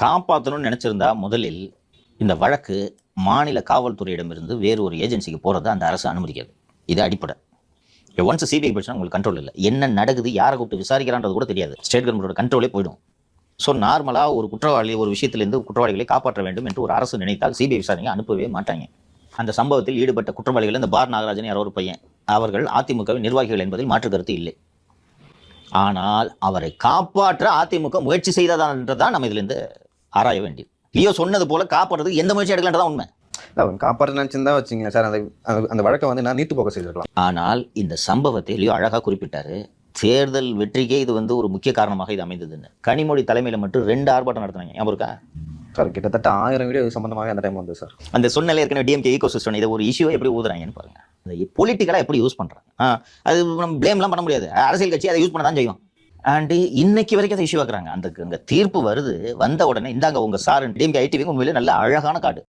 காப்பாற்றணும்னு நினைச்சிருந்தா முதலில் இந்த வழக்கு மாநில காவல்துறையிடமிருந்து வேறு ஒரு ஏஜென்சிக்கு போகிறத அந்த அரசு அனுமதிக்காது. இது அடிப்படை. ஒன்ஸ் சிபிஐ பிரச்சனை உங்களுக்கு கண்ட்ரோல் இல்லை, என்ன நடக்குது, யாரை கூப்பிட்டு விசாரிக்கிறான்றது கூட தெரியாது, ஸ்டேட் கவர்மெண்டோட கண்ட்ரோலே போயிடும். ஸோ நார்மலாக ஒரு குற்றவாளி ஒரு விஷயத்திலிருந்து குற்றவாளிகளை காப்பாற்ற வேண்டும் என்று ஒரு அரசு நினைத்தால் சிபிஐ விசாரணையை அனுப்பவே மாட்டாங்க. அந்த சம்பவத்தில் ஈடுபட்ட குற்றவாளிகள் இந்த பார் நாகராஜன் யாரோ ஒரு பையன், அவர்கள் அதிமுகவின் நிர்வாகிகள் என்பதில் மாற்று கருத்து இல்லை. ஆனால் அவரை காப்பாற்ற அதிமுக முயற்சி செய்ததான்றதான் நம்ம இதிலிருந்து ஆராய வேண்டியது. லியோ சொன்னது போல காப்பாற்றுறதுக்கு எந்த முயற்சி எடுக்கலான்றதான் உண்மை. காப்பாற்ற நினைச்சிருந்தா வச்சுங்க சார், அந்த வழக்கை வந்து நான் நீட்டு போக செய்திருக்கலாம். ஆனால் இந்த சம்பவத்தை லியோ அழகாக குறிப்பிட்டாரு. தேர்தல் வெற்றிக்கே இது வந்து ஒரு முக்கிய காரணமாக இது அமைந்ததுன்னு. கனிமொழி தலைமையில் மட்டும் 2 ஆர்ப்பாட்டம் நடத்தினாங்க, ஞாபகம் இருக்கா சார்? கிட்டத்தட்ட 1000 வீடியோ சம்பந்தமாக அந்த டைம் வந்து சார். அந்த சொன்னல ஏற்கனவே டிஎம்கே ஈகோ சிஸ்டம் இதை ஒரு இஷ்யூவை எப்படி ஊதுறாங்கன்னு பாருங்க. அந்த பொலிட்டிக்கலாக எப்படி யூஸ் பண்ணுறாங்க. அது நம்ம பிளேம்லாம் பண்ண முடியாது, அரசியல் கட்சி அதை யூஸ் பண்ண தான் செய்யும். அண்ட் இன்னைக்கு வரைக்கும் அதை இஷ்யூ ஆக்குறாங்க. அந்த தீர்ப்பு வருது, வந்த உடனே இந்தாங்க உங்க சார் டிஎம்கே ஐடிவி உண்மையிலே நல்ல அழகான கார்டு.